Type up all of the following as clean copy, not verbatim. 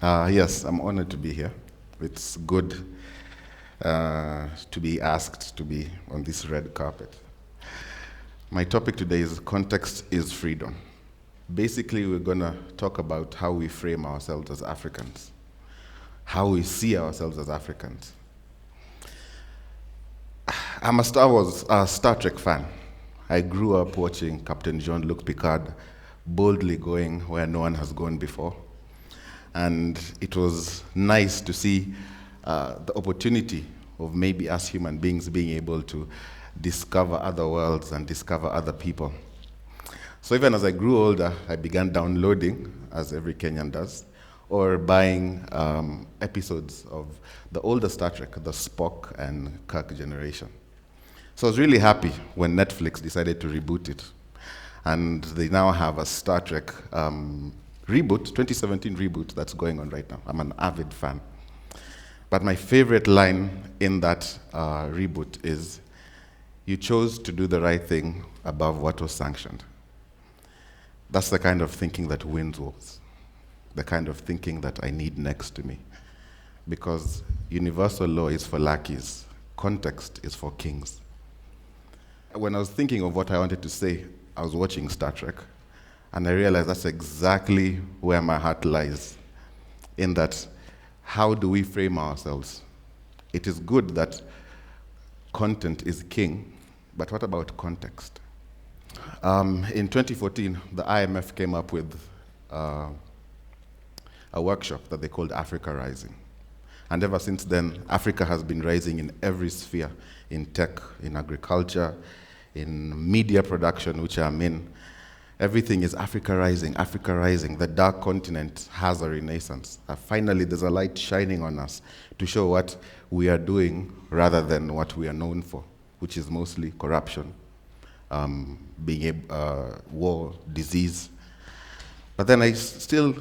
Yes, I'm honored to be here. It's good to be asked to be on this red carpet. My topic today is Context is Freedom. Basically, we're going to talk about how we frame ourselves as Africans, how we see ourselves as Africans. I'm a Star Trek fan. I grew up watching Captain Jean-Luc Picard boldly going where no one has gone before. And it was nice to see the opportunity of maybe us human beings being able to discover other worlds and discover other people. So even as I grew older, I began downloading, as every Kenyan does, or buying episodes of the older Star Trek, the Spock and Kirk generation. So I was really happy when Netflix decided to reboot it. And they now have a Star Trek reboot, 2017 reboot that's going on right now. I'm an avid fan. But my favorite line in that reboot is, "You chose to do the right thing above what was sanctioned." That's the kind of thinking that wins wars, the kind of thinking that I need next to me. Because universal law is for lackeys, context is for kings. When I was thinking of what I wanted to say, I was watching Star Trek, and I realized that's exactly where my heart lies, in that, how do we frame ourselves? It is good that content is king, but what about context? In 2014, the IMF came up with a workshop that they called Africa Rising. And ever since then, Africa has been rising in every sphere, in tech, in agriculture, in media production, which I'm in. Everything is Africa Rising, Africa Rising. The dark continent has a renaissance. Finally, there's a light shining on us to show what we are doing rather than what we are known for, which is mostly corruption, war, disease. But then I still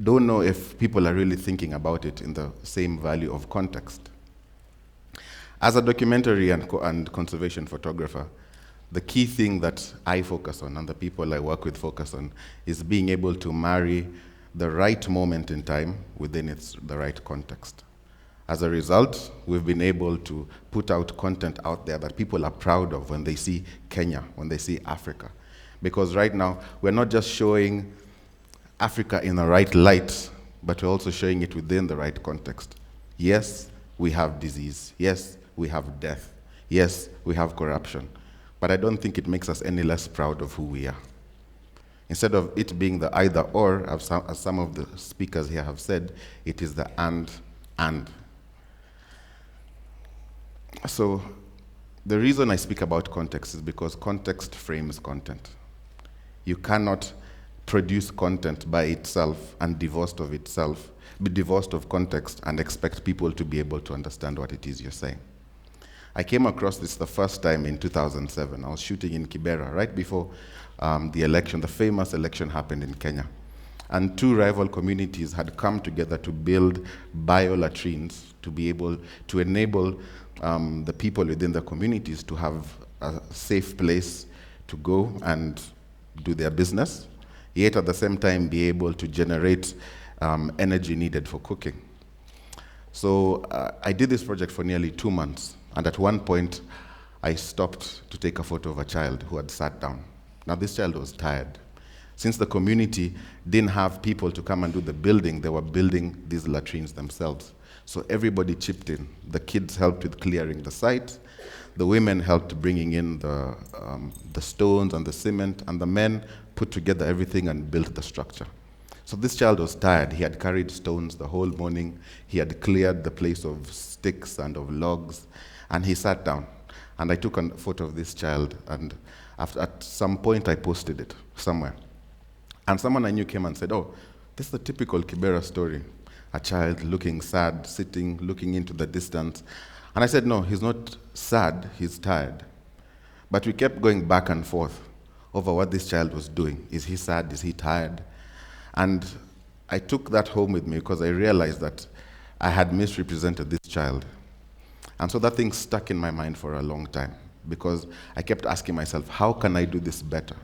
don't know if people are really thinking about it in the same value of context. As a documentary and conservation photographer, the key thing that I focus on and the people I work with focus on is being able to marry the right moment in time within the right context. As a result, we've been able to put out content out there that people are proud of when they see Kenya, when they see Africa. Because right now, we're not just showing Africa in the right light, but we're also showing it within the right context. Yes, we have disease. Yes, we have death. Yes, we have corruption. But I don't think it makes us any less proud of who we are. Instead of it being the either or, as some of the speakers here have said, it is the and. So the reason I speak about context is because context frames content. You cannot produce content by itself and be divorced of context and expect people to be able to understand what it is you're saying. I came across this the first time in 2007. I was shooting in Kibera right before the famous election happened in Kenya. And two rival communities had come together to build bio-latrines to be able to enable the people within the communities to have a safe place to go and do their business, yet at the same time be able to generate energy needed for cooking. So I did this project for nearly 2 months. And at one point, I stopped to take a photo of a child who had sat down. Now, this child was tired. Since the community didn't have people to come and do the building, they were building these latrines themselves. So everybody chipped in. The kids helped with clearing the site. The women helped bringing in the stones and the cement. And the men put together everything and built the structure. So this child was tired. He had carried stones the whole morning. He had cleared the place of sticks and of logs. And he sat down, and I took a photo of this child, and at some point I posted it somewhere. And someone I knew came and said, "Oh, this is the typical Kibera story. A child looking sad, sitting, looking into the distance." And I said, "No, he's not sad, he's tired." But we kept going back and forth over what this child was doing. Is he sad? Is he tired? And I took that home with me because I realized that I had misrepresented this child. And so that thing stuck in my mind for a long time because I kept asking myself, how can I do this better?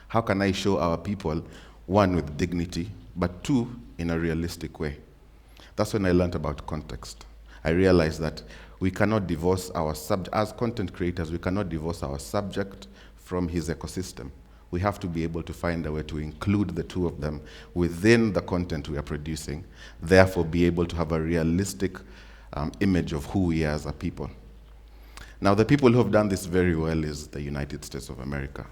How can I show our people, one, with dignity, but two, in a realistic way? That's when I learned about context. I realized that we cannot divorce our subject, as content creators, we cannot divorce our subject from his ecosystem. We have to be able to find a way to include the two of them within the content we are producing, therefore be able to have a realistic image of who we are as a people. Now, the people who have done this very well is the United States of America.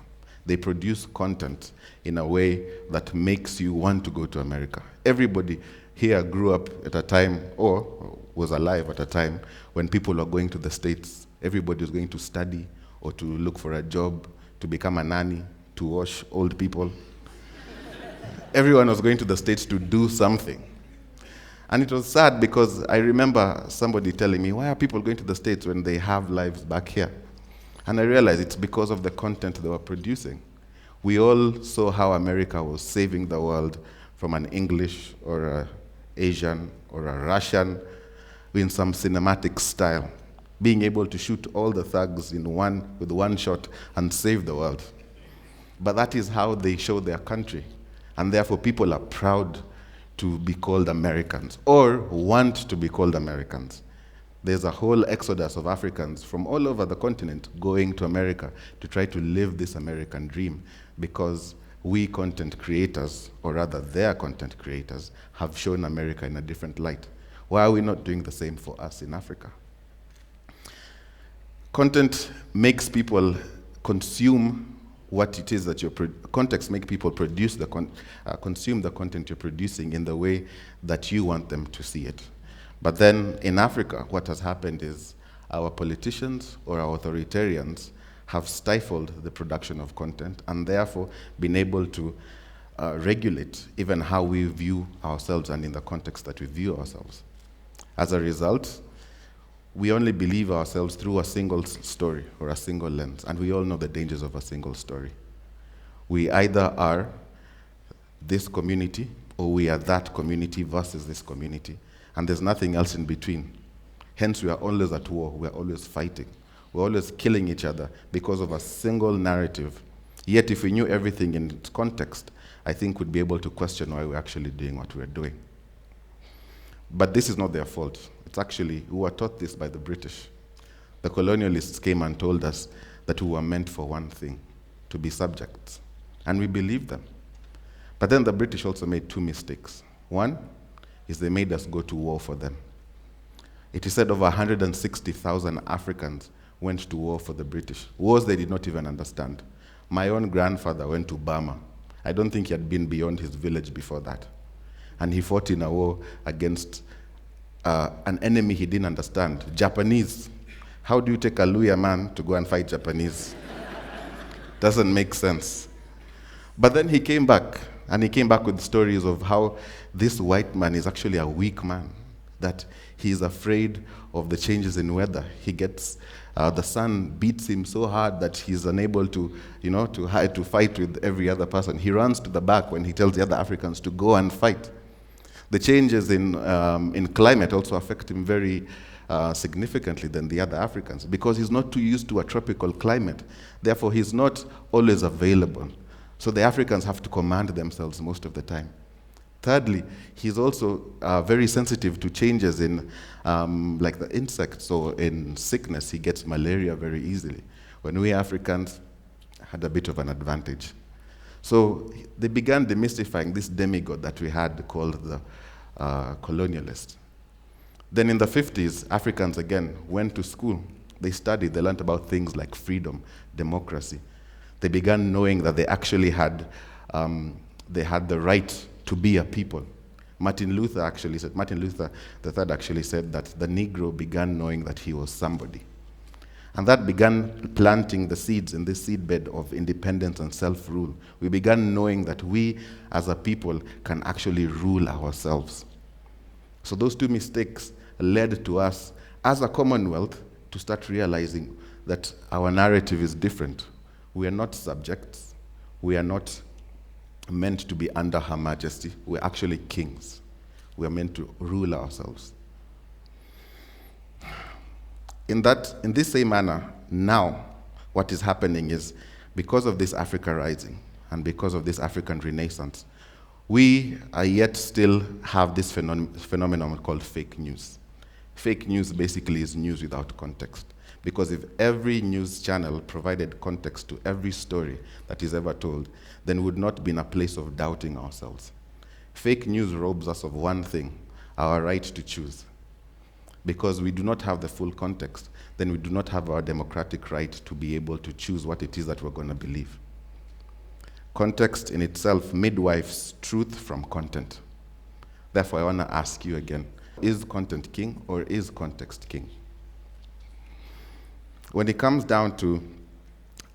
They produce content in a way that makes you want to go to America. Everybody here grew up at a time, or was alive at a time, when people were going to the States. Everybody was going to study or to look for a job, to become a nanny, to wash old people. Everyone was going to the States to do something. And it was sad because I remember somebody telling me, why are people going to the States when they have lives back here? And I realized it's because of the content they were producing. We all saw how America was saving the world from an English or an Asian or a Russian in some cinematic style, being able to shoot all the thugs with one shot and save the world. But that is how they show their country. And therefore people are proud to be called Americans or want to be called Americans. There's a whole exodus of Africans from all over the continent going to America to try to live this American dream because we content creators, or rather their content creators, have shown America in a different light. Why are we not doing the same for us in Africa? Content makes people consume what it is that context make people produce consume the content you're producing in the way that you want them to see it. But then in Africa, what has happened is our politicians or our authoritarians have stifled the production of content and therefore been able to regulate even how we view ourselves and in the context that we view ourselves. As a result, we only believe ourselves through a single story or a single lens, and we all know the dangers of a single story. We either are this community or we are that community versus this community, and there's nothing else in between. Hence, we are always at war, we are always fighting. We're always killing each other because of a single narrative. Yet, if we knew everything in its context, I think we'd be able to question why we're actually doing what we're doing. But this is not their fault. It's actually, we were taught this by the British. The colonialists came and told us that we were meant for one thing, to be subjects. And we believed them. But then the British also made two mistakes. One is they made us go to war for them. It is said over 160,000 Africans went to war for the British. Wars they did not even understand. My own grandfather went to Burma. I don't think he had been beyond his village before that. And he fought in a war against an enemy he didn't understand, Japanese. How do you take a Luya man to go and fight Japanese? Doesn't make sense. But then he came back, and he came back with stories of how this white man is actually a weak man, that he's afraid of the changes in weather. He gets, the sun beats him so hard that he's unable to fight with every other person. He runs to the back when he tells the other Africans to go and fight. The changes in climate also affect him very significantly than the other Africans because he's not too used to a tropical climate. Therefore, he's not always available. So the Africans have to command themselves most of the time. Thirdly, he's also very sensitive to changes in like the insects or in sickness. He gets malaria very easily. When we Africans had a bit of an advantage. So they began demystifying this demigod that we had called the colonialist. Then in the 50s, Africans again went to school. They studied, they learned about things like freedom, democracy. They began knowing that they actually had the right to be a people. Martin Luther the third actually said that the Negro began knowing that he was somebody. And that began planting the seeds in this seedbed of independence and self-rule. We began knowing that we, as a people, can actually rule ourselves. So those two mistakes led to us, as a Commonwealth, to start realizing that our narrative is different. We are not subjects. We are not meant to be under Her Majesty. We're actually kings. We are meant to rule ourselves. In this same manner, now, what is happening is, because of this Africa rising, and because of this African Renaissance, We yet still have this phenomenon called fake news. Fake news basically is news without context. Because if every news channel provided context to every story that is ever told, then we would not be in a place of doubting ourselves. Fake news robs us of one thing, our right to choose. Because we do not have the full context, then we do not have our democratic right to be able to choose what it is that we're going to believe. Context in itself midwives truth from content. Therefore, I want to ask you again, is content king or is context king? When it comes down to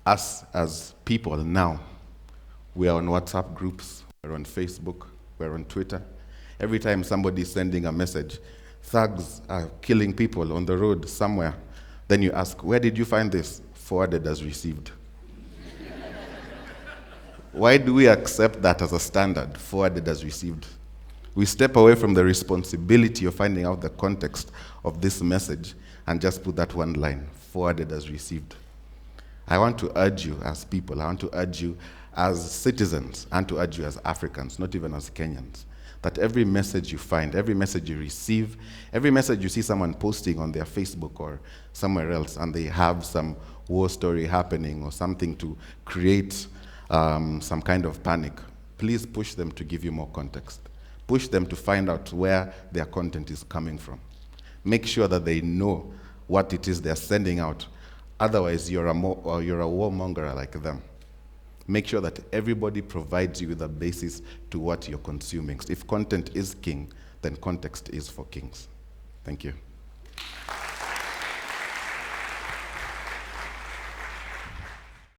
us as people now, we are on WhatsApp groups, we're on Facebook, we're on Twitter. Every time somebody's sending a message, thugs are killing people on the road somewhere, then you ask, where did you find this? Forwarded as received. Why do we accept that as a standard, forwarded as received? We step away from the responsibility of finding out the context of this message and just put that one line, forwarded as received. I want to urge you as people, I want to urge you as citizens, and to urge you as Africans, not even as Kenyans, that every message you find, every message you receive, every message you see someone posting on their Facebook or somewhere else, and they have some war story happening or something to create some kind of panic, please push them to give you more context. Push them to find out where their content is coming from. Make sure that they know what it is they're sending out. Otherwise, you're a warmonger like them. Make sure that everybody provides you with a basis to what you're consuming. If content is king, then context is for kings. Thank you.